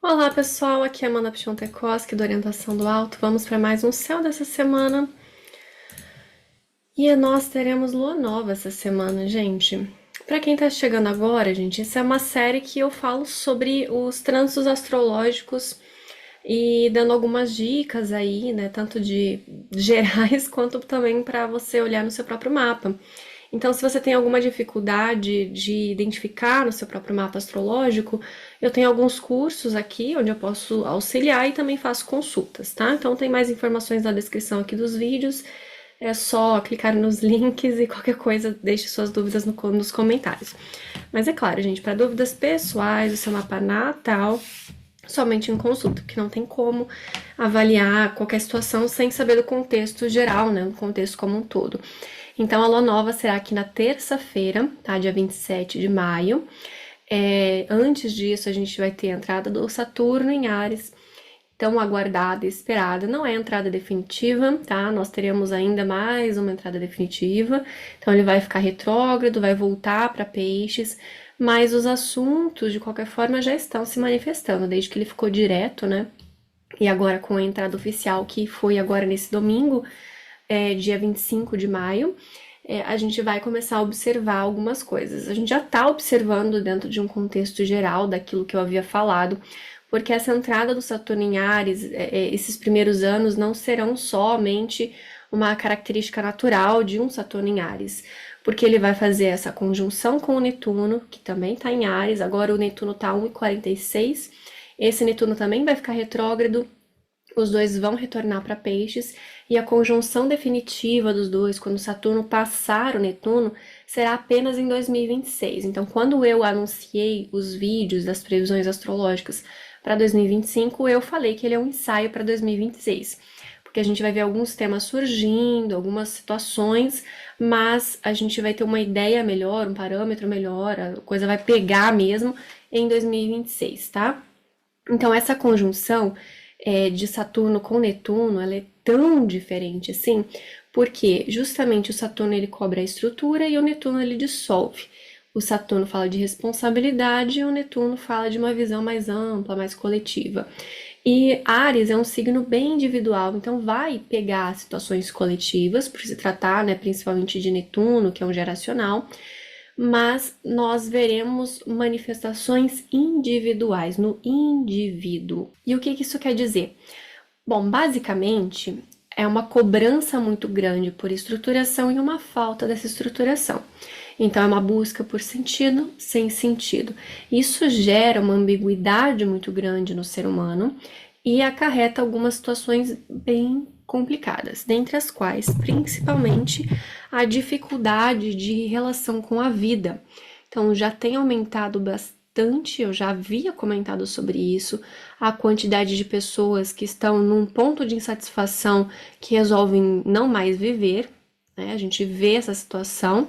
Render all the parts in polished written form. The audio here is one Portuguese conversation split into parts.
Olá pessoal, aqui é a Amanda Pichontekoski do Orientação do Alto. Vamos para mais um céu dessa semana. E nós teremos lua nova essa semana, gente. Para quem tá chegando agora, gente, essa é uma série que eu falo sobre os trânsitos astrológicos e dando algumas dicas aí, né, tanto de gerais quanto também para você olhar no seu próprio mapa. Então, se você tem alguma dificuldade de identificar no seu próprio mapa astrológico, eu tenho alguns cursos aqui onde eu posso auxiliar e também faço consultas, tá? Então, tem mais informações na descrição aqui dos vídeos. É só clicar nos links e qualquer coisa, deixe suas dúvidas nos comentários. Mas é claro, gente, para dúvidas pessoais do seu mapa natal, somente em consulta, porque não tem como avaliar qualquer situação sem saber do contexto geral, né? O contexto como um todo. Então, a lua nova será aqui na terça-feira, tá? Dia 27 de maio. Antes disso, a gente vai ter a entrada do Saturno em Áries, tão aguardada e esperada. Não é a entrada definitiva, tá? Nós teremos ainda mais uma entrada definitiva. Então, ele vai ficar retrógrado, vai voltar para Peixes, mas os assuntos, de qualquer forma, já estão se manifestando, desde que ele ficou direto, né? E agora com a entrada oficial, que foi agora nesse domingo, dia 25 de maio, a gente vai começar a observar algumas coisas. A gente já está observando dentro de um contexto geral daquilo que eu havia falado, porque essa entrada do Saturno em Áries, esses primeiros anos não serão somente uma característica natural de um Saturno em Áries, porque ele vai fazer essa conjunção com o Netuno, que também está em Áries, agora o Netuno está 1,46, esse Netuno também vai ficar retrógrado, os dois vão retornar para Peixes e a conjunção definitiva dos dois, quando Saturno passar o Netuno, será apenas em 2026. Então, quando eu anunciei os vídeos das previsões astrológicas para 2025, eu falei que ele é um ensaio para 2026, porque a gente vai ver alguns temas surgindo, algumas situações, mas a gente vai ter uma ideia melhor, um parâmetro melhor, a coisa vai pegar mesmo em 2026, tá? Então, essa conjunção de Saturno com Netuno, ela é tão diferente assim, porque justamente o Saturno ele cobre a estrutura e o Netuno ele dissolve. O Saturno fala de responsabilidade e o Netuno fala de uma visão mais ampla, mais coletiva. E Áries é um signo bem individual, então vai pegar situações coletivas, por se tratar, né, principalmente de Netuno, que é um geracional, mas nós veremos manifestações individuais, no indivíduo. E o que isso quer dizer? Bom, basicamente é uma cobrança muito grande por estruturação e uma falta dessa estruturação. Então, é uma busca por sentido sem sentido. Isso gera uma ambiguidade muito grande no ser humano e acarreta algumas situações bem complicadas, dentre as quais, principalmente, a dificuldade de relação com a vida. Então, já tem aumentado bastante, eu já havia comentado sobre isso, a quantidade de pessoas que estão num ponto de insatisfação que resolvem não mais viver, né? A gente vê essa situação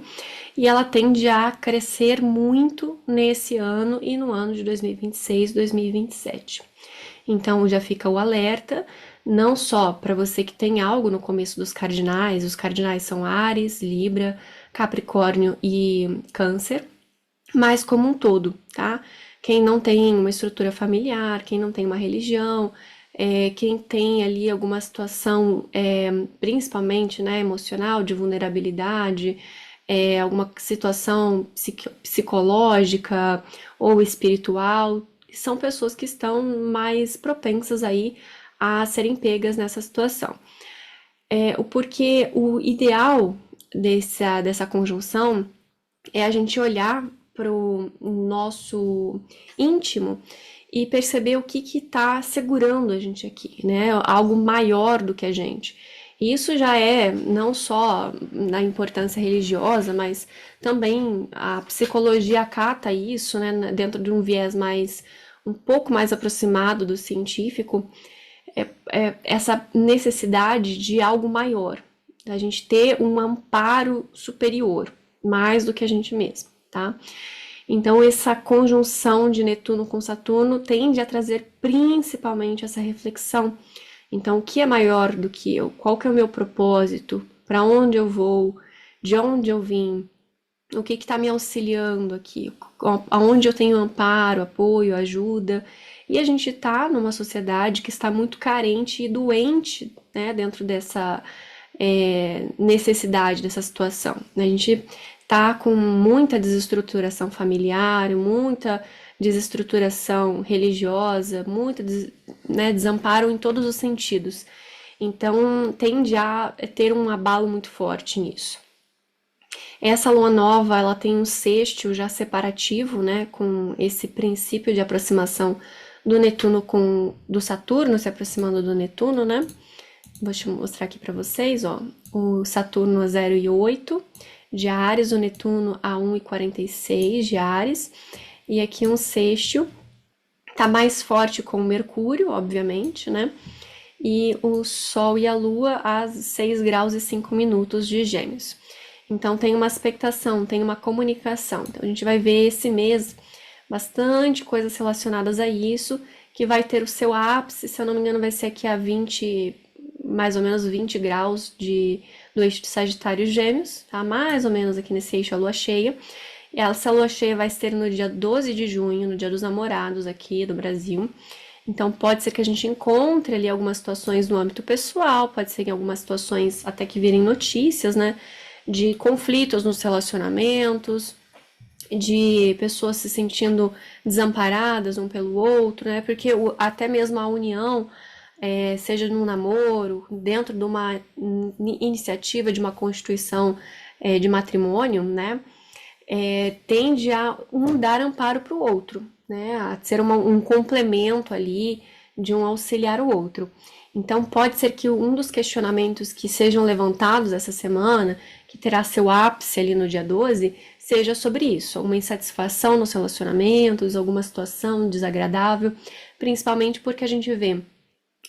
e ela tende a crescer muito nesse ano e no ano de 2026, 2027. Então já fica o alerta, não só para você que tem algo no começo dos cardinais, os cardinais são Áries, Libra, Capricórnio e Câncer, mas como um todo, tá? Quem não tem uma estrutura familiar, quem não tem uma religião, quem tem ali alguma situação, principalmente, né, emocional, de vulnerabilidade, alguma situação psicológica ou espiritual, são pessoas que estão mais propensas aí a serem pegas nessa situação. Porque o ideal dessa conjunção é a gente olhar para o nosso íntimo e perceber o que está segurando a gente aqui, né? Algo maior do que a gente. E isso já é não só na importância religiosa, mas também a psicologia acata isso, né? Dentro de um viés um pouco mais aproximado do científico, essa necessidade de algo maior, da gente ter um amparo superior, mais do que a gente mesmo, tá? Então, essa conjunção de Netuno com Saturno tende a trazer principalmente essa reflexão. Então, o que é maior do que eu? Qual que é o meu propósito? Para onde eu vou? De onde eu vim? O que está me auxiliando aqui? Aonde eu tenho amparo, apoio, ajuda? E a gente está numa sociedade que está muito carente e doente, né, dentro dessa necessidade, dessa situação. A gente está com muita desestruturação familiar, muita desestruturação religiosa, né, desamparo em todos os sentidos. Então, tende a ter um abalo muito forte nisso. Essa lua nova, ela tem um sextil já separativo, né, com esse princípio de aproximação do Netuno do Saturno se aproximando do Netuno, né? Vou mostrar aqui para vocês, ó, o Saturno a 0,8 de Áries, o Netuno a 1,46 de Áries, e aqui um sextil, tá mais forte com o Mercúrio, obviamente, né? E o Sol e a Lua a 6 graus e 5 minutos de Gêmeos. Então tem uma expectação, tem uma comunicação. Então a gente vai ver esse mês bastante coisas relacionadas a isso, que vai ter o seu ápice, se eu não me engano, vai ser aqui a 20, mais ou menos 20 graus do eixo de Sagitário e Gêmeos, tá? Mais ou menos aqui nesse eixo a lua cheia. E essa lua cheia vai ser no dia 12 de junho, no dia dos namorados aqui do Brasil. Então pode ser que a gente encontre ali algumas situações no âmbito pessoal, pode ser em algumas situações até que virem notícias, né? De conflitos nos relacionamentos, de pessoas se sentindo desamparadas um pelo outro, né? Porque até mesmo a união, seja num namoro, dentro de uma iniciativa de uma constituição de matrimônio, né? Tende a um dar amparo para o outro, né? A ser um complemento ali, de um auxiliar o outro. Então pode ser que um dos questionamentos que sejam levantados essa semana, que terá seu ápice ali no dia 12, seja sobre isso, uma insatisfação nos relacionamentos, alguma situação desagradável, principalmente porque a gente vê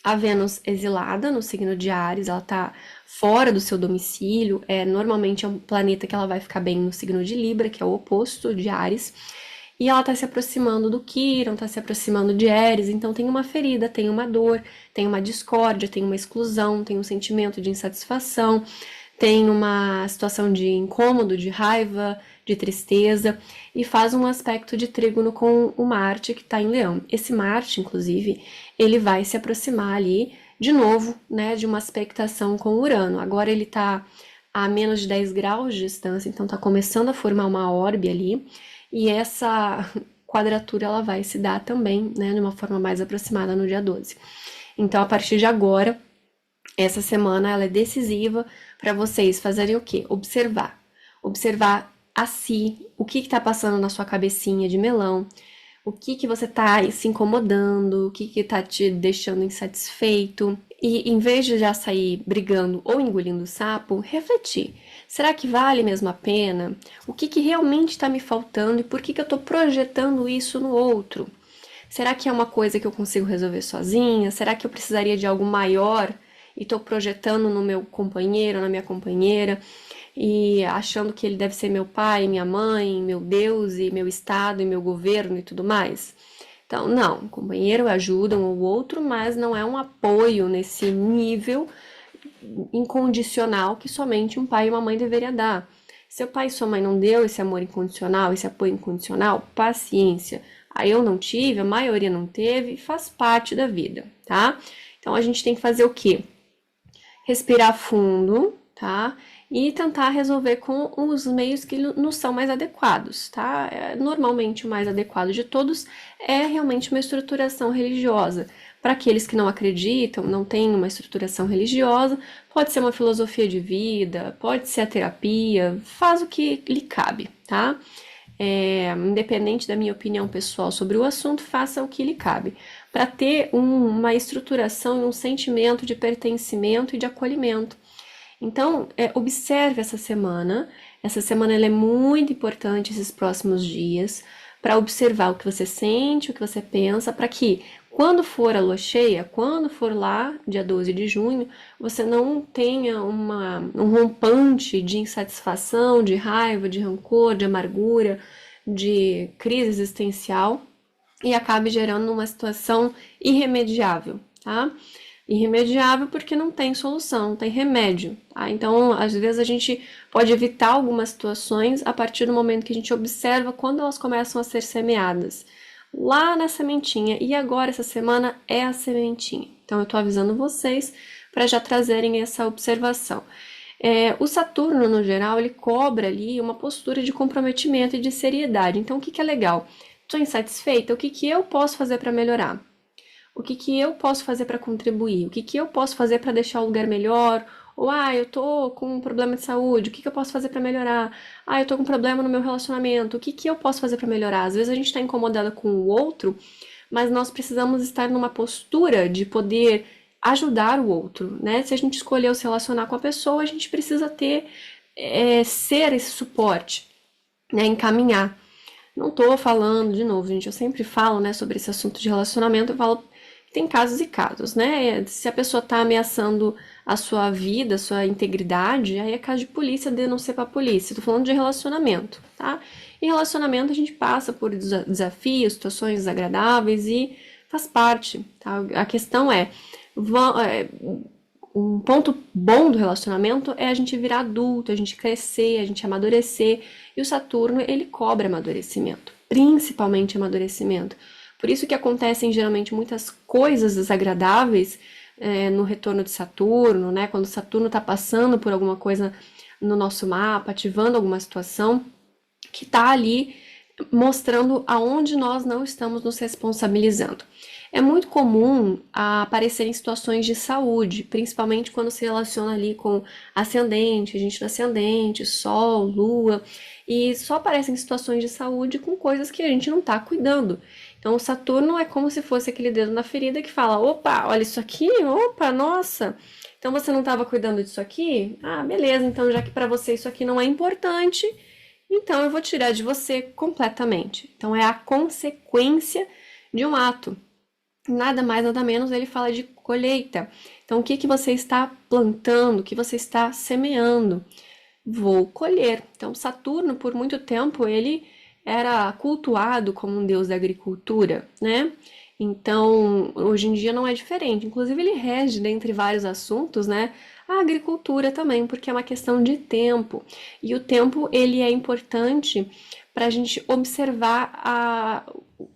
a Vênus exilada no signo de Áries, ela tá fora do seu domicílio, normalmente é um planeta que ela vai ficar bem no signo de Libra, que é o oposto de Áries, e ela tá se aproximando do Quirón, tá se aproximando de Éris, então tem uma ferida, tem uma dor, tem uma discórdia, tem uma exclusão, tem um sentimento de insatisfação, tem uma situação de incômodo, de raiva, de tristeza, e faz um aspecto de trígono com o Marte que está em Leão. Esse Marte, inclusive, ele vai se aproximar ali, de novo, né, de uma aspectação com Urano. Agora ele está a menos de 10 graus de distância, então está começando a formar uma orbe ali, e essa quadratura ela vai se dar também, né, de uma forma mais aproximada no dia 12. Então, a partir de agora, essa semana ela é decisiva para vocês fazerem o quê? Observar. Observar a si, o que está passando na sua cabecinha de melão, o que você está se incomodando, o que está te deixando insatisfeito. E em vez de já sair brigando ou engolindo o sapo, refletir. Será que vale mesmo a pena? O que realmente está me faltando e por que eu estou projetando isso no outro? Será que é uma coisa que eu consigo resolver sozinha? Será que eu precisaria de algo maior e estou projetando no meu companheiro, na minha companheira, e achando que ele deve ser meu pai, minha mãe, meu Deus, e meu estado, e meu governo e tudo mais? Então, não, o companheiro ajuda um ou outro, mas não é um apoio nesse nível incondicional que somente um pai e uma mãe deveria dar. Seu pai e sua mãe não deu esse amor incondicional, esse apoio incondicional, paciência. Aí eu não tive, a maioria não teve, faz parte da vida, tá? Então a gente tem que fazer o quê? Respirar fundo, tá? E tentar resolver com os meios que nos são mais adequados, tá? Normalmente o mais adequado de todos é realmente uma estruturação religiosa. Para aqueles que não acreditam, não têm uma estruturação religiosa, pode ser uma filosofia de vida, pode ser a terapia, faz o que lhe cabe, tá? Independente da minha opinião pessoal sobre o assunto, faça o que lhe cabe, para ter uma estruturação e um sentimento de pertencimento e de acolhimento. Então, observe essa semana. Essa semana ela é muito importante, esses próximos dias, para observar o que você sente, o que você pensa, para que, quando for a lua cheia, quando for lá, dia 12 de junho, você não tenha um rompante de insatisfação, de raiva, de rancor, de amargura, de crise existencial e acabe gerando uma situação irremediável, tá? Irremediável porque não tem solução, não tem remédio, tá? Então, às vezes a gente pode evitar algumas situações a partir do momento que a gente observa quando elas começam a ser semeadas. lá na sementinha. E agora, essa semana, é a sementinha. Então, eu tô avisando vocês para já trazerem essa observação. O Saturno, no geral, ele cobra ali uma postura de comprometimento e de seriedade. Então, o que é legal? Estou insatisfeita? O que eu posso fazer para melhorar? O que eu posso fazer para contribuir? O que eu posso fazer para deixar o lugar melhor? Ou, eu tô com um problema de saúde, o que eu posso fazer para melhorar? Eu tô com um problema no meu relacionamento, o que eu posso fazer para melhorar? Às vezes a gente está incomodada com o outro, mas nós precisamos estar numa postura de poder ajudar o outro, né? Se a gente escolheu se relacionar com a pessoa, a gente precisa ser esse suporte, né? Encaminhar. Não tô falando, de novo, gente, eu sempre falo, né, sobre esse assunto de relacionamento, eu falo que tem casos e casos, né? Se a pessoa tá ameaçando a sua vida, a sua integridade, aí é caso de polícia denunciar pra polícia. Tô falando de relacionamento, tá? Em relacionamento a gente passa por desafios, situações desagradáveis e faz parte, tá? A questão um ponto bom do relacionamento é a gente virar adulto, a gente crescer, a gente amadurecer. E o Saturno, ele cobra amadurecimento, principalmente amadurecimento. Por isso que acontecem geralmente muitas coisas desagradáveis no retorno de Saturno, né? Quando Saturno está passando por alguma coisa no nosso mapa, ativando alguma situação que está ali mostrando aonde nós não estamos nos responsabilizando. É muito comum aparecer em situações de saúde, principalmente quando se relaciona ali com ascendente, gente do ascendente, sol, lua, e só aparecem em situações de saúde com coisas que a gente não está cuidando. Então, o Saturno é como se fosse aquele dedo na ferida que fala: opa, olha isso aqui, opa, nossa, então você não estava cuidando disso aqui? Beleza, então já que para você isso aqui não é importante, então eu vou tirar de você completamente. Então, é a consequência de um ato. Nada mais, nada menos, ele fala de colheita. Então, o que você está plantando, o que você está semeando? Vou colher. Então, Saturno, por muito tempo, ele era cultuado como um deus da agricultura, né? Então, hoje em dia não é diferente. Inclusive, ele rege, dentre vários assuntos, né? A agricultura também, porque é uma questão de tempo. E o tempo, ele é importante para a gente observar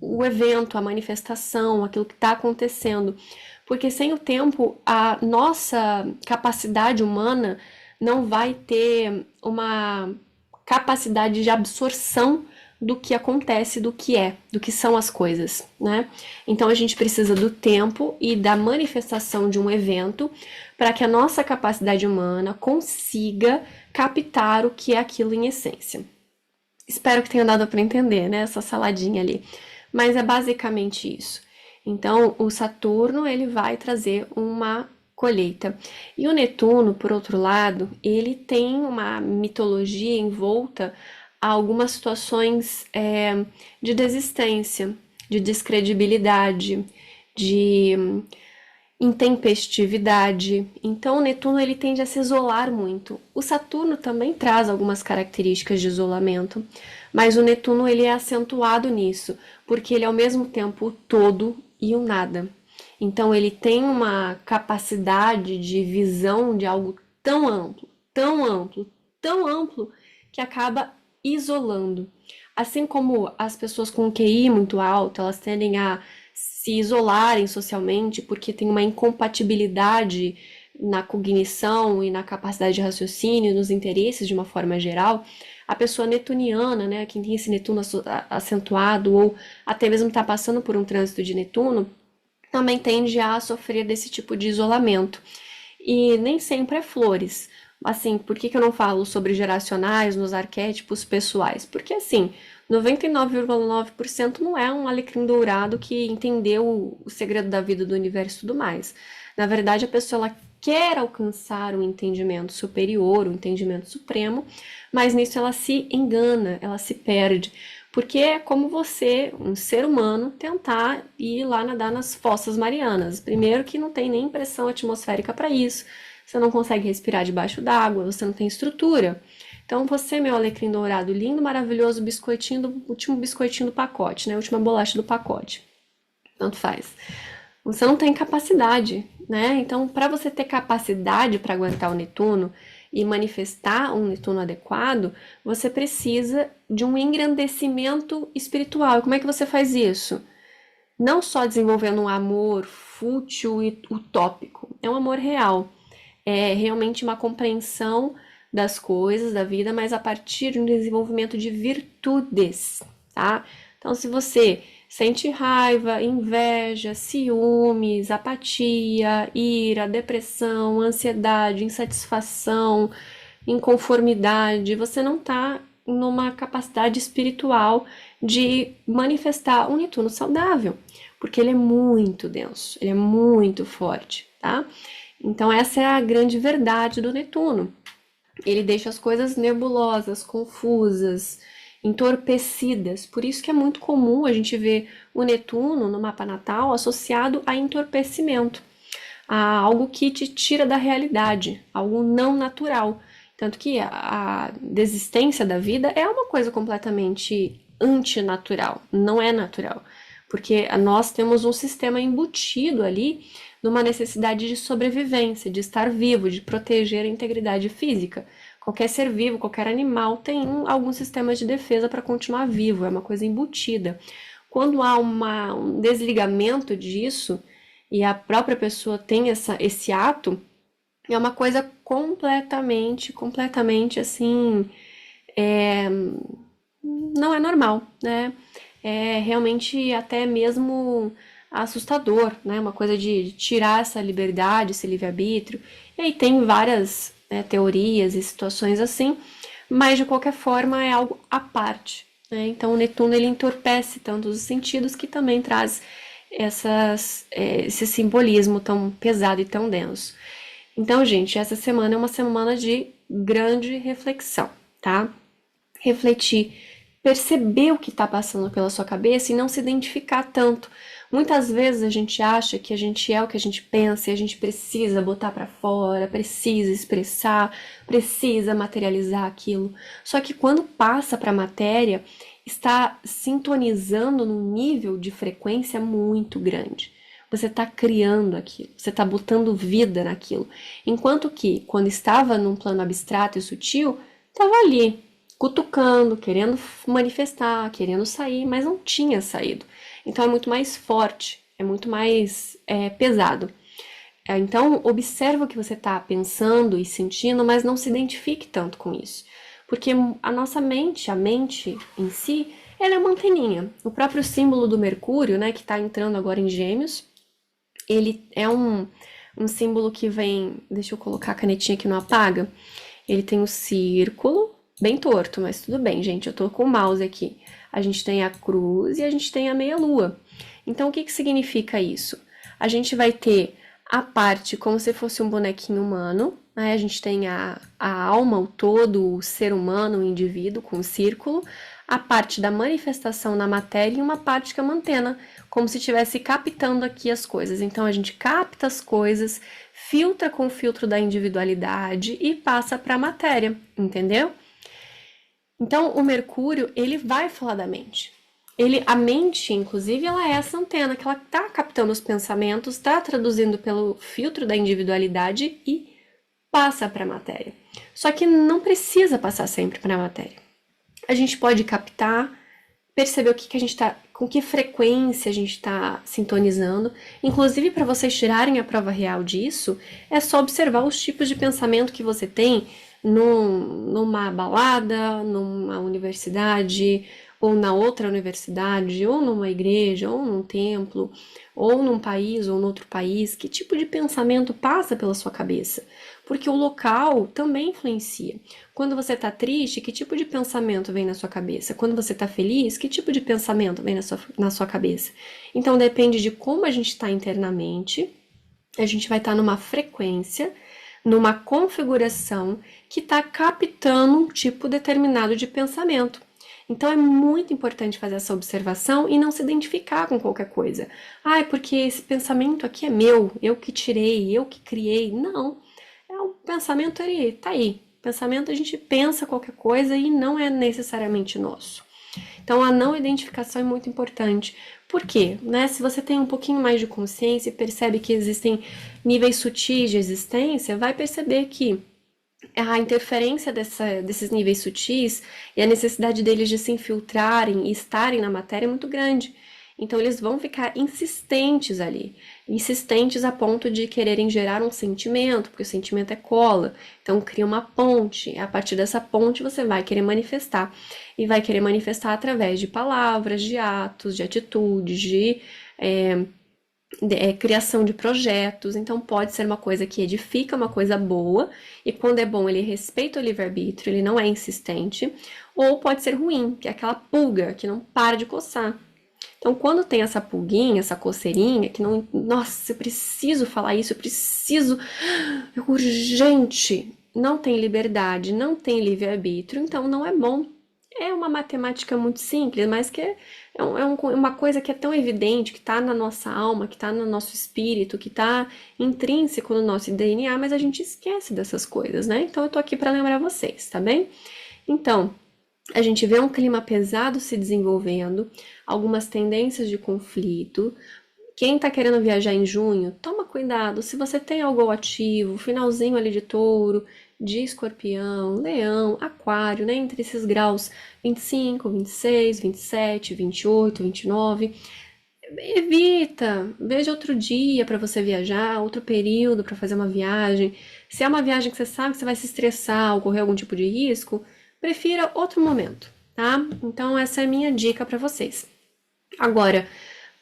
o evento, a manifestação, aquilo que está acontecendo. Porque sem o tempo, a nossa capacidade humana não vai ter uma capacidade de absorção do que acontece, do que são as coisas, né? Então a gente precisa do tempo e da manifestação de um evento para que a nossa capacidade humana consiga captar o que é aquilo em essência. Espero que tenha dado para entender, né? Essa saladinha ali. Mas é basicamente isso. Então, o Saturno, ele vai trazer uma colheita. E o Netuno, por outro lado, ele tem uma mitologia envolta a algumas situações de desistência, de descredibilidade, de intempestividade. Então, o Netuno ele tende a se isolar muito. O Saturno também traz algumas características de isolamento, mas o Netuno ele é acentuado nisso, porque ele é ao mesmo tempo o todo e o nada. Então, ele tem uma capacidade de visão de algo tão amplo, tão amplo, tão amplo, que acaba isolando. Assim como as pessoas com QI muito alto, elas tendem a se isolarem socialmente porque tem uma incompatibilidade na cognição e na capacidade de raciocínio, nos interesses de uma forma geral. A pessoa netuniana, né, quem tem esse Netuno acentuado ou até mesmo está passando por um trânsito de Netuno, também tende a sofrer desse tipo de isolamento. E nem sempre é flores. Assim, por que eu não falo sobre geracionais nos arquétipos pessoais? Porque, assim, 99,9% não é um alecrim dourado que entendeu o segredo da vida, do universo e tudo mais. Na verdade, a pessoa ela quer alcançar um entendimento superior, um entendimento supremo, mas nisso ela se engana, ela se perde. Porque é como você, um ser humano, tentar ir lá nadar nas fossas marianas. Primeiro que não tem nem pressão atmosférica para isso, você não consegue respirar debaixo d'água, você não tem estrutura. Então você, meu alecrim dourado, lindo, maravilhoso, biscoitinho do último biscoitinho do pacote, né? A última bolacha do pacote. Tanto faz. Você não tem capacidade, né? Então, para você ter capacidade para aguentar o Netuno, e manifestar um Netuno adequado, você precisa de um engrandecimento espiritual. E como é que você faz isso? Não só desenvolvendo um amor fútil e utópico, é um amor real. É realmente uma compreensão das coisas, da vida, mas a partir de um desenvolvimento de virtudes, tá? Então, se você sente raiva, inveja, ciúmes, apatia, ira, depressão, ansiedade, insatisfação, inconformidade, você não está numa capacidade espiritual de manifestar um Netuno saudável, porque ele é muito denso, ele é muito forte, tá? Então essa é a grande verdade do Netuno. Ele deixa as coisas nebulosas, confusas, entorpecidas. Por isso que é muito comum a gente ver o Netuno no mapa natal associado a entorpecimento, a algo que te tira da realidade, algo não natural. Tanto que a desistência da vida é uma coisa completamente antinatural, não é natural. Porque nós temos um sistema embutido ali numa necessidade de sobrevivência, de estar vivo, de proteger a integridade física. Qualquer ser vivo, qualquer animal tem algum sistema de defesa para continuar vivo, é uma coisa embutida. Quando há um desligamento disso e a própria pessoa tem esse ato, é uma coisa completamente assim, não é normal, né? É realmente até mesmo assustador, né? Uma coisa de tirar essa liberdade, esse livre-arbítrio. E aí tem várias, né, teorias e situações assim, mas de qualquer forma é algo à parte, né? Então o Netuno ele entorpece tanto os sentidos que também traz esse simbolismo tão pesado e tão denso. Então, gente, essa semana é uma semana de grande reflexão, tá? Refletir, perceber o que está passando pela sua cabeça e não se identificar tanto. Muitas vezes a gente acha que a gente é o que a gente pensa e a gente precisa botar para fora, precisa expressar, precisa materializar aquilo. Só que quando passa para a matéria, está sintonizando num nível de frequência muito grande. Você está criando aquilo, você está botando vida naquilo. Enquanto que, quando estava num plano abstrato e sutil, estava ali, cutucando, querendo manifestar, querendo sair, mas não tinha saído. Então é muito mais forte, é muito mais pesado. Então, observa o que você está pensando e sentindo, mas não se identifique tanto com isso. Porque a nossa mente, a mente em si, ela é uma anteninha. O próprio símbolo do Mercúrio, né, que está entrando agora em Gêmeos, ele é um símbolo que vem... Deixa eu colocar a canetinha que não apaga. Ele tem um círculo, bem torto, mas tudo bem, gente. Eu tô com o mouse aqui. A gente tem a cruz e a gente tem a meia-lua. Então, o que significa isso? A gente vai ter a parte como se fosse um bonequinho humano, né? A gente tem a alma, o todo, o ser humano, o indivíduo com o círculo, a parte da manifestação na matéria e uma parte que é uma antena, como se estivesse captando aqui as coisas. Então, a gente capta as coisas, filtra com o filtro da individualidade e passa para a matéria, entendeu? Então, o Mercúrio, ele vai falar da mente. A mente, inclusive, ela é essa antena que ela está captando os pensamentos, está traduzindo pelo filtro da individualidade e passa para a matéria. Só que não precisa passar sempre para a matéria. A gente pode captar, perceber com que frequência a gente está sintonizando. Inclusive, para vocês tirarem a prova real disso, é só observar os tipos de pensamento que você tem numa balada, numa universidade, ou na outra universidade, ou numa igreja, ou num templo, ou num país, ou em outro país. Que tipo de pensamento passa pela sua cabeça? Porque o local também influencia. Quando você está triste, que tipo de pensamento vem na sua cabeça? Quando você está feliz, que tipo de pensamento vem na sua cabeça? Então, depende de como a gente está internamente, a gente vai estar numa frequência, numa configuração que está captando um tipo determinado de pensamento. Então é muito importante fazer essa observação e não se identificar com qualquer coisa. Ah, é porque esse pensamento aqui é meu, eu que tirei, eu que criei. Não, o pensamento ele tá aí. O pensamento a gente pensa qualquer coisa e não é necessariamente nosso. Então a não identificação é muito importante. Por quê? Né? Se você tem um pouquinho mais de consciência e percebe que existem níveis sutis de existência, vai perceber que a interferência desses níveis sutis e a necessidade deles de se infiltrarem e estarem na matéria é muito grande. Então eles vão ficar insistentes ali, insistentes a ponto de quererem gerar um sentimento, porque o sentimento é cola. Então cria uma ponte, a partir dessa ponte você vai querer manifestar. E vai querer manifestar através de palavras, de atos, de atitudes, de criação de projetos. Então pode ser uma coisa que edifica, uma coisa boa, e quando é bom ele respeita o livre-arbítrio, ele não é insistente, ou pode ser ruim, que é aquela pulga que não para de coçar. Então, quando tem essa pulguinha, essa coceirinha, que não. Nossa, eu preciso falar isso, eu preciso. É urgente. Não tem liberdade, não tem livre-arbítrio, então não é bom. É uma matemática muito simples, mas que uma coisa que é tão evidente, que está na nossa alma, que está no nosso espírito, que está intrínseco no nosso DNA, mas a gente esquece dessas coisas, né? Então, eu tô aqui para lembrar vocês, tá bem? Então, a gente vê um clima pesado se desenvolvendo, algumas tendências de conflito. Quem está querendo viajar em junho, toma cuidado. Se você tem algo ativo, finalzinho ali de touro, de escorpião, leão, aquário, né? Entre esses graus 25, 26, 27, 28, 29. Evita, veja outro dia para você viajar, outro período para fazer uma viagem. Se é uma viagem que você sabe que você vai se estressar ou correr algum tipo de risco, prefira outro momento, tá? Então essa é a minha dica para vocês. Agora,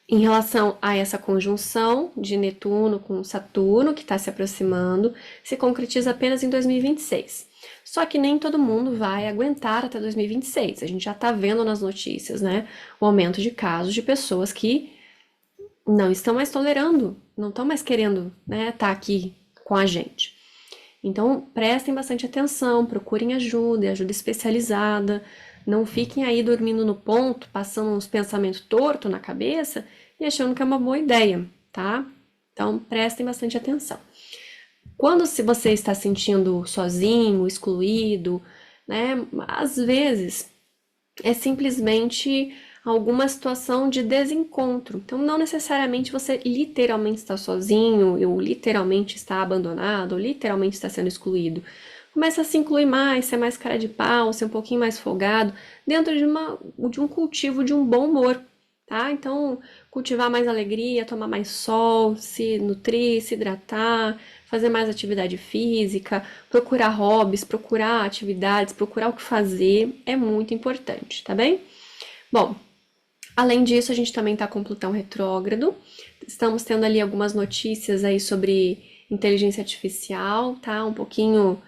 em relação a essa conjunção de Netuno com Saturno, que está se aproximando, se concretiza apenas em 2026. Só que nem todo mundo vai aguentar até 2026. A gente já está vendo nas notícias, né? O aumento de casos de pessoas que não estão mais tolerando, não estão mais querendo, né, estar aqui com a gente. Então, prestem bastante atenção, procurem ajuda especializada, não fiquem aí dormindo no ponto, passando uns pensamentos tortos na cabeça e achando que é uma boa ideia, tá? Então, prestem bastante atenção. Quando se você está sentindo sozinho, excluído, né, às vezes é simplesmente alguma situação de desencontro. Então, não necessariamente você literalmente está sozinho, ou literalmente está abandonado, ou literalmente está sendo excluído. Começa a se incluir mais, ser mais cara de pau, ser um pouquinho mais folgado, dentro de um cultivo de um bom humor, tá? Então, cultivar mais alegria, tomar mais sol, se nutrir, se hidratar, fazer mais atividade física, procurar hobbies, procurar atividades, procurar o que fazer, é muito importante, tá bem? Bom, além disso, a gente também está com Plutão retrógrado. Estamos tendo ali algumas notícias aí sobre inteligência artificial, tá? Um pouquinho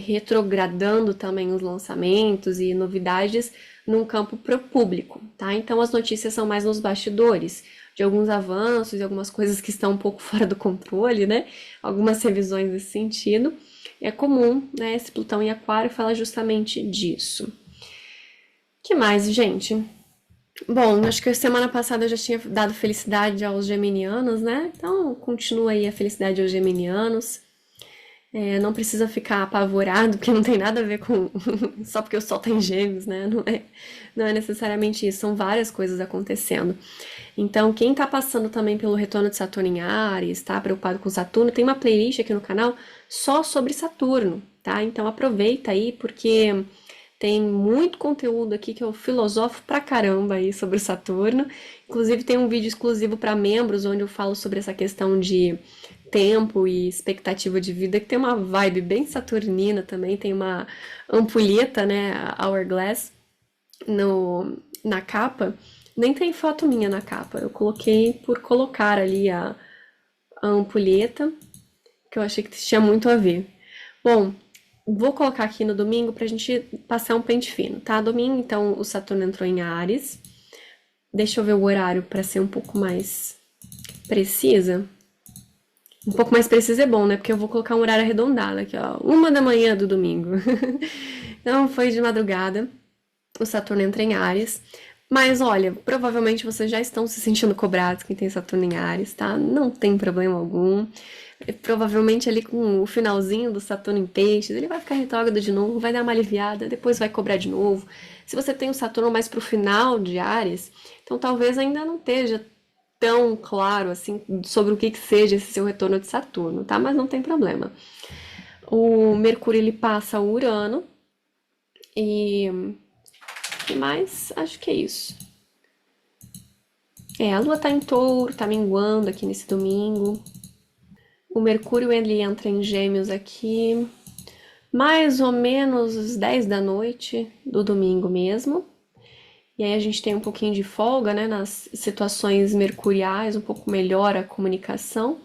retrogradando também os lançamentos e novidades num campo pro público, tá? Então as notícias são mais nos bastidores, de alguns avanços e algumas coisas que estão um pouco fora do controle, né? Algumas revisões nesse sentido. É comum, né? Esse Plutão em Aquário fala justamente disso. Que mais, gente? Bom, acho que a semana passada eu já tinha dado felicidade aos geminianos, né? Então, continua aí a felicidade aos geminianos. Não precisa ficar apavorado, porque não tem nada a ver com só porque o Sol tá em Gêmeos, né? Não é necessariamente isso, são várias coisas acontecendo. Então, quem tá passando também pelo retorno de Saturno em Áries, tá preocupado com Saturno, tem uma playlist aqui no canal só sobre Saturno, tá? Então aproveita aí, porque tem muito conteúdo aqui que eu filosofo pra caramba aí sobre o Saturno. Inclusive tem um vídeo exclusivo para membros, onde eu falo sobre essa questão de tempo e expectativa de vida, que tem uma vibe bem saturnina também, tem uma ampulheta, né, Hourglass, na capa. Nem tem foto minha na capa, eu coloquei por colocar ali a ampulheta, que eu achei que tinha muito a ver. Bom, vou colocar aqui no domingo pra gente passar um pente fino, tá? Domingo, então, o Saturno entrou em Áries. Deixa eu ver o horário pra ser um pouco mais precisa. Um pouco mais preciso é bom, né? Porque eu vou colocar um horário arredondado aqui, ó. 1 da manhã do domingo. Então, foi de madrugada. O Saturno entra em Áries. Mas, olha, provavelmente vocês já estão se sentindo cobrados, quem tem Saturno em Áries, tá? Não tem problema algum. Provavelmente ali com o finalzinho do Saturno em Peixes, ele vai ficar retrógrado de novo, vai dar uma aliviada, depois vai cobrar de novo. Se você tem o Saturno mais pro final de Áries, então talvez ainda não esteja tão claro assim sobre o que seja esse seu retorno de Saturno, tá? Mas não tem problema. O Mercúrio ele passa o Urano e mais, acho que é isso. A Lua tá em Touro, tá minguando aqui nesse domingo. O Mercúrio ele entra em Gêmeos aqui, mais ou menos às 10 da noite do domingo mesmo. E aí a gente tem um pouquinho de folga, né, nas situações mercuriais, um pouco melhor a comunicação.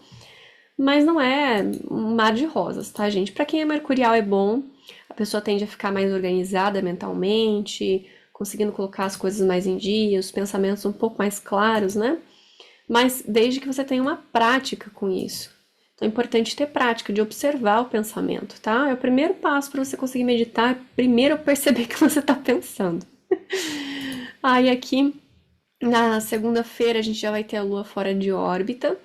Mas não é um mar de rosas, tá, gente? Para quem é mercurial é bom, a pessoa tende a ficar mais organizada mentalmente, conseguindo colocar as coisas mais em dia, os pensamentos um pouco mais claros, né? Mas desde que você tenha uma prática com isso. Então é importante ter prática de observar o pensamento, tá? É o primeiro passo para você conseguir meditar, primeiro perceber que você está pensando. Aí aqui na segunda-feira a gente já vai ter a Lua fora de órbita,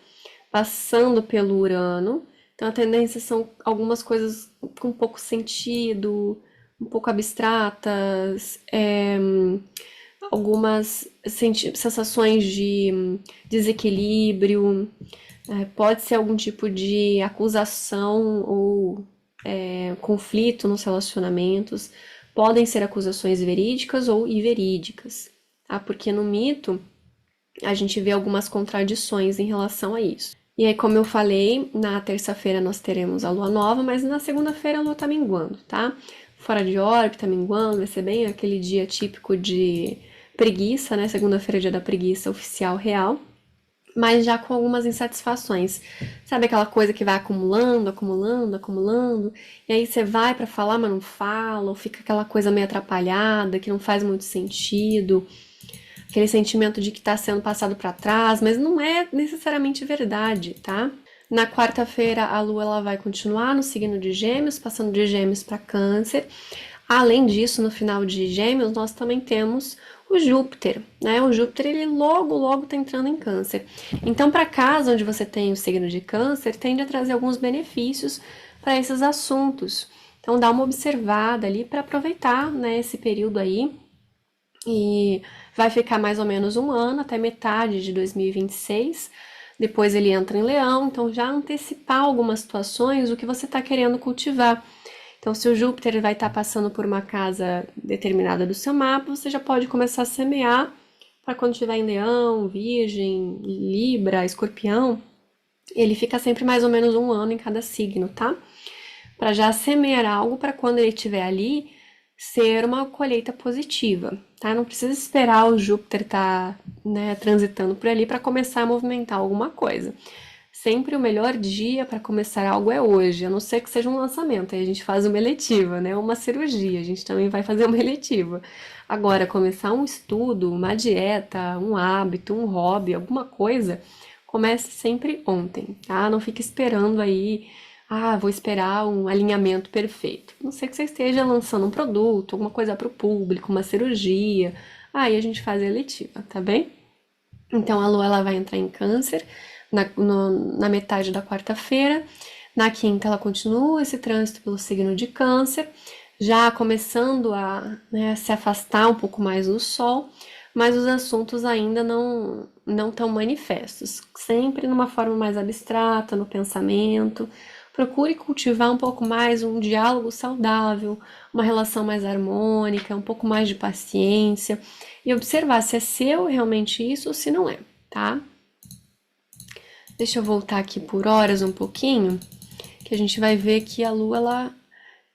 passando pelo Urano. Então a tendência são algumas coisas com pouco sentido, um pouco abstratas, algumas sensações de desequilíbrio, pode ser algum tipo de acusação ou conflito nos relacionamentos, podem ser acusações verídicas ou inverídicas, tá? Porque no mito a gente vê algumas contradições em relação a isso. E aí, como eu falei, na terça-feira nós teremos a lua nova, mas na segunda-feira a lua tá minguando, tá? Fora de órbita, minguando, vai ser bem aquele dia típico de preguiça, né? Segunda-feira é dia da preguiça oficial real, mas já com algumas insatisfações. Sabe aquela coisa que vai acumulando, acumulando, acumulando, e aí você vai para falar, mas não fala, ou fica aquela coisa meio atrapalhada, que não faz muito sentido, aquele sentimento de que está sendo passado para trás, mas não é necessariamente verdade, tá? Na quarta-feira, a Lua ela vai continuar no signo de Gêmeos, passando de Gêmeos para Câncer. Além disso, no final de Gêmeos, nós também temos o Júpiter, né? O Júpiter, ele logo tá entrando em Câncer. Então, para casa onde você tem o signo de Câncer, tende a trazer alguns benefícios para esses assuntos. Então, dá uma observada ali para aproveitar, né, esse período aí. E vai ficar mais ou menos um ano, até metade de 2026. Depois ele entra em Leão, então já antecipar algumas situações, o que você está querendo cultivar. Então, se o Júpiter vai estar passando por uma casa determinada do seu mapa, você já pode começar a semear para quando estiver em Leão, Virgem, Libra, Escorpião. Ele fica sempre mais ou menos um ano em cada signo, tá? Para já semear algo para quando ele estiver ali ser uma colheita positiva, tá? Não precisa esperar o Júpiter estar, né, transitando por ali para começar a movimentar alguma coisa. Sempre o melhor dia para começar algo é hoje, a não ser que seja um lançamento, aí a gente faz uma eletiva, né? Uma cirurgia, a gente também vai fazer uma eletiva. Agora, começar um estudo, uma dieta, um hábito, um hobby, alguma coisa, comece sempre ontem, tá? Não fique esperando aí, vou esperar um alinhamento perfeito. A não ser que você esteja lançando um produto, alguma coisa para o público, uma cirurgia, aí a gente faz a eletiva, tá bem? Então a Lua ela vai entrar em Câncer na metade da quarta-feira. Na quinta ela continua esse trânsito pelo signo de Câncer, já começando a, né, se afastar um pouco mais do Sol, mas os assuntos ainda não tão manifestos, sempre numa forma mais abstrata, no pensamento. Procure cultivar um pouco mais um diálogo saudável, uma relação mais harmônica, um pouco mais de paciência e observar se é seu realmente isso ou se não é, tá? Deixa eu voltar aqui por horas um pouquinho, que a gente vai ver que a Lua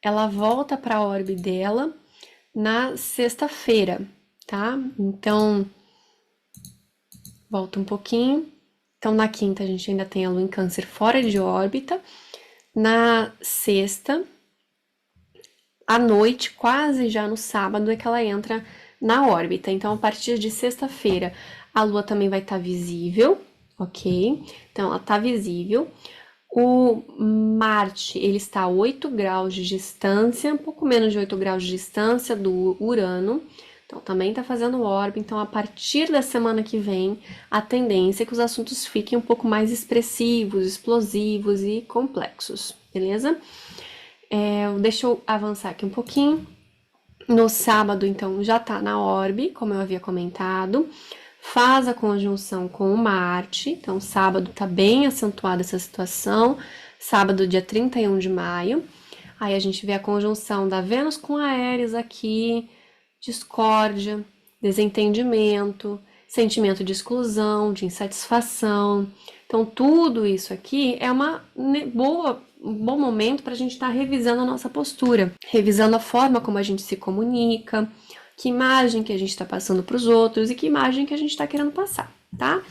ela volta para a órbita dela na sexta-feira, tá? Então, volta um pouquinho. Então, na quinta a gente ainda tem a Lua em Câncer fora de órbita. Na sexta, à noite, quase já no sábado, é que ela entra na órbita. Então, a partir de sexta-feira, a Lua também vai estar visível, ok? Então, ela está visível. O Marte, ele está a 8 graus de distância, um pouco menos de 8 graus de distância do Urano. Então, também está fazendo órbita. Então, a partir da semana que vem, a tendência é que os assuntos fiquem um pouco mais expressivos, explosivos e complexos, beleza? Deixa eu avançar aqui um pouquinho. No sábado, então, já está na órbita, como eu havia comentado. Faz a conjunção com o Marte. Então, sábado está bem acentuada essa situação. Sábado, dia 31 de maio. Aí a gente vê a conjunção da Vênus com a Áries aqui, discórdia, desentendimento, sentimento de exclusão, de insatisfação. Então, tudo isso aqui é um bom momento para a gente estar revisando a nossa postura, revisando a forma como a gente se comunica, que imagem que a gente está passando para os outros e que imagem que a gente está querendo passar, tá?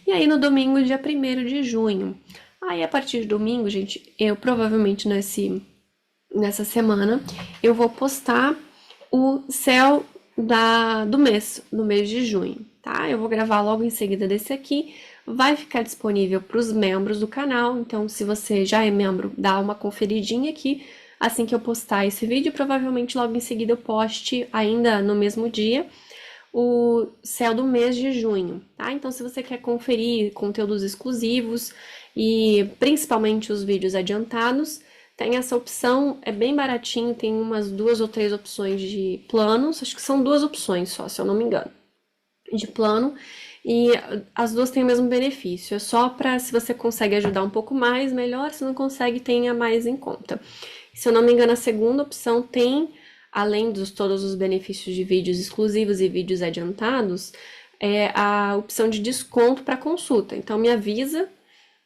E aí, no domingo, dia 1º de junho. Aí, a partir de domingo, gente, eu provavelmente nessa semana, eu vou postar o céu do mês de junho, tá? Eu vou gravar logo em seguida desse aqui, vai ficar disponível para os membros do canal, então se você já é membro, dá uma conferidinha aqui, assim que eu postar esse vídeo, provavelmente logo em seguida eu poste ainda no mesmo dia, o céu do mês de junho, tá? Então se você quer conferir conteúdos exclusivos e principalmente os vídeos adiantados, tem essa opção, é bem baratinho, tem umas 2 ou 3 opções de planos, acho que são 2 opções só, se eu não me engano, de plano, e as duas têm o mesmo benefício, é só para se você consegue ajudar um pouco mais, melhor, se não consegue, tenha mais em conta. Se eu não me engano, a segunda opção tem, além dos todos os benefícios de vídeos exclusivos e vídeos adiantados, é a opção de desconto para consulta, então me avisa,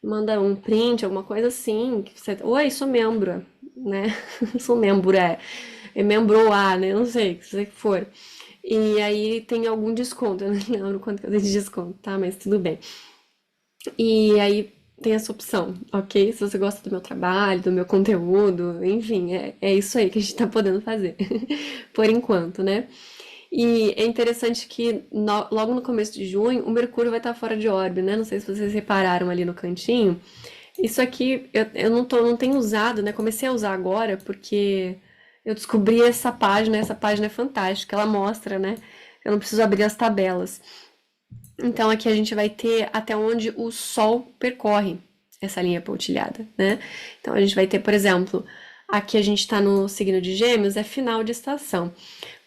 manda um print, alguma coisa assim, que você, oi, sou membro, né? Sou membro, é membro A, né? Não sei, se você for. E aí tem algum desconto, eu não lembro quanto que eu dei de desconto, tá? Mas tudo bem. E aí tem essa opção, ok? Se você gosta do meu trabalho, do meu conteúdo, enfim, é isso aí que a gente tá podendo fazer, por enquanto, né? E é interessante que logo no começo de junho o Mercúrio vai estar fora de órbita, né? Não sei se vocês repararam ali no cantinho. Isso aqui eu não tenho usado, né? Comecei a usar agora porque eu descobri essa página é fantástica, ela mostra, né? Eu não preciso abrir as tabelas. Então aqui a gente vai ter até onde o Sol percorre essa linha pontilhada, né? Então a gente vai ter, por exemplo, aqui a gente está no signo de Gêmeos, é final de estação.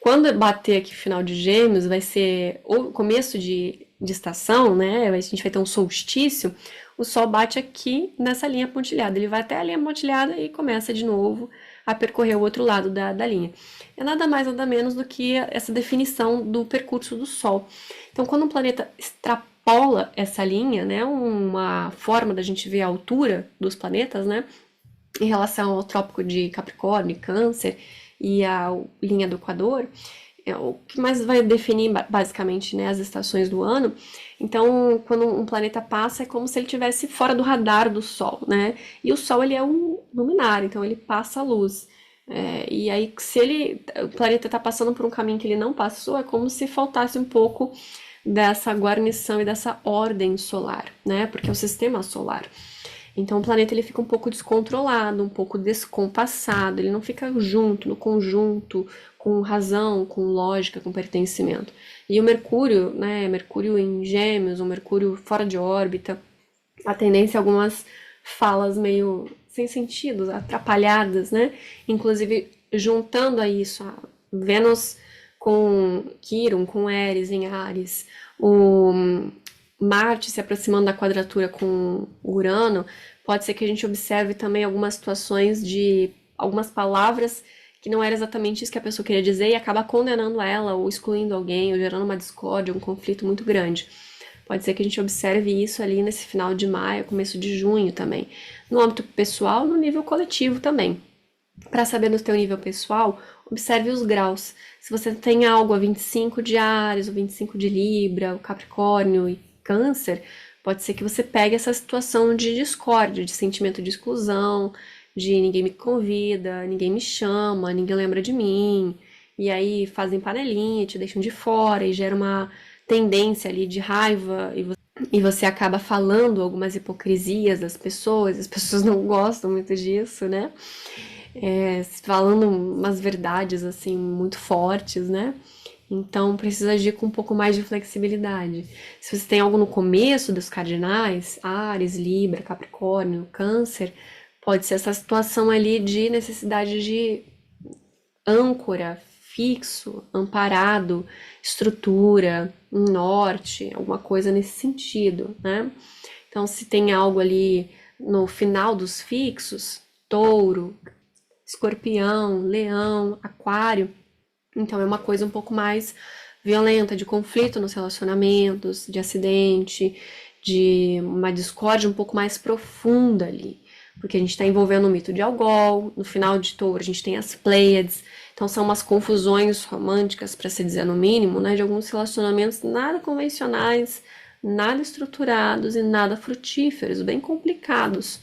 Quando bater aqui final de Gêmeos, vai ser o começo de estação, né? A gente vai ter um solstício. O Sol bate aqui nessa linha pontilhada. Ele vai até a linha pontilhada e começa de novo a percorrer o outro lado da linha. É nada mais, nada menos do que essa definição do percurso do Sol. Então, quando um planeta extrapola essa linha, né? Uma forma da gente ver a altura dos planetas, né? Em relação ao trópico de Capricórnio e Câncer e a linha do Equador, é o que mais vai definir basicamente, né, as estações do ano. Então, quando um planeta passa, é como se ele estivesse fora do radar do Sol, né? E o Sol, ele é um luminário, então ele passa a luz. E aí, se o planeta está passando por um caminho que ele não passou, é como se faltasse um pouco dessa guarnição e dessa ordem solar, né? Porque é o sistema solar. Então o planeta ele fica um pouco descontrolado, um pouco descompassado, ele não fica junto, no conjunto, com razão, com lógica, com pertencimento. E o Mercúrio, né, Mercúrio em Gêmeos, o Mercúrio fora de órbita, a tendência a algumas falas meio sem sentido, atrapalhadas, né? Inclusive juntando a isso a Vênus com Quirón, com Éris em Áries, o Marte se aproximando da quadratura com Urano, pode ser que a gente observe também algumas situações de algumas palavras que não era exatamente isso que a pessoa queria dizer e acaba condenando ela ou excluindo alguém ou gerando uma discórdia, um conflito muito grande. Pode ser que a gente observe isso ali nesse final de maio, começo de junho também. No âmbito pessoal, no nível coletivo também. Para saber no teu nível pessoal, observe os graus. Se você tem algo a 25 de Áries, ou 25 de Libra, o Capricórnio e Câncer, pode ser que você pegue essa situação de discórdia, de sentimento de exclusão, de ninguém me convida, ninguém me chama, ninguém lembra de mim, e aí fazem panelinha, te deixam de fora e gera uma tendência ali de raiva e você acaba falando algumas hipocrisias das pessoas, as pessoas não gostam muito disso, né? Falando umas verdades assim muito fortes, né? Então precisa agir com um pouco mais de flexibilidade. Se você tem algo no começo dos cardinais, Áries, Libra, Capricórnio, Câncer, pode ser essa situação ali de necessidade de âncora, fixo, amparado, estrutura, um norte, alguma coisa nesse sentido, né? Então, se tem algo ali no final dos fixos, touro, Escorpião, Leão, Aquário. Então é uma coisa um pouco mais violenta, de conflito nos relacionamentos, de acidente, de uma discórdia um pouco mais profunda ali. Porque a gente está envolvendo o mito de Algol, no final de Touro a gente tem as Pleiades, então são umas confusões românticas, para se dizer no mínimo, né, de alguns relacionamentos nada convencionais, nada estruturados e nada frutíferos, bem complicados.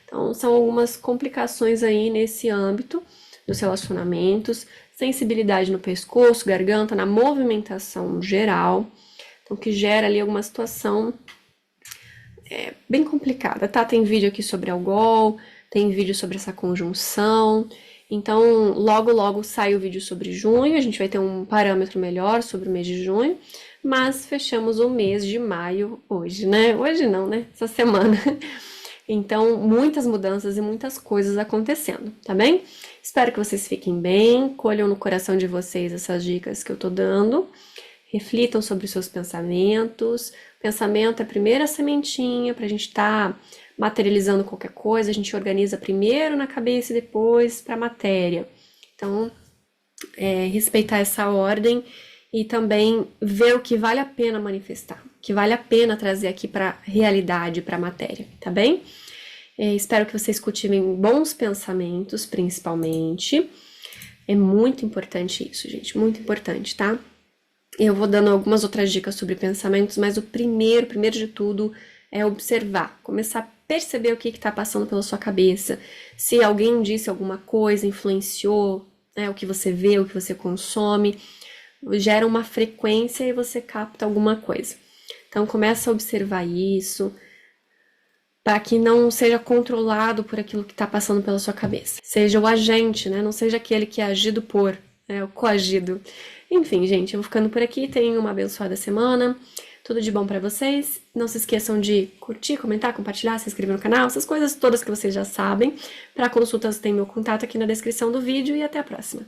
Então são algumas complicações aí nesse âmbito dos relacionamentos, sensibilidade no pescoço, garganta, na movimentação geral, então que gera ali alguma situação bem complicada, tá? Tem vídeo aqui sobre Algol, tem vídeo sobre essa conjunção, então logo logo sai o vídeo sobre junho, a gente vai ter um parâmetro melhor sobre o mês de junho, mas fechamos o mês de maio hoje, né? Hoje não, né? Essa semana. Então, muitas mudanças e muitas coisas acontecendo, tá bem? Espero que vocês fiquem bem, colham no coração de vocês essas dicas que eu tô dando, reflitam sobre os seus pensamentos. Pensamento é a primeira sementinha pra gente estar materializando qualquer coisa, a gente organiza primeiro na cabeça e depois pra matéria. Então, respeitar essa ordem e também ver o que vale a pena manifestar, o que vale a pena trazer aqui para realidade, para matéria, tá bem? Espero que vocês cultivem bons pensamentos, principalmente. É muito importante isso, gente, muito importante, tá? Eu vou dando algumas outras dicas sobre pensamentos, mas o primeiro de tudo é observar, começar a perceber o que está passando pela sua cabeça. Se alguém disse alguma coisa, influenciou, né, o que você vê, o que você consome, gera uma frequência e você capta alguma coisa. Então começa a observar isso, para que não seja controlado por aquilo que está passando pela sua cabeça. Seja o agente, né? Não seja aquele que é agido por, né? O coagido. Enfim, gente, eu vou ficando por aqui. Tenham uma abençoada semana. Tudo de bom para vocês. Não se esqueçam de curtir, comentar, compartilhar, se inscrever no canal, essas coisas todas que vocês já sabem. Para consultas tem meu contato aqui na descrição do vídeo e até a próxima.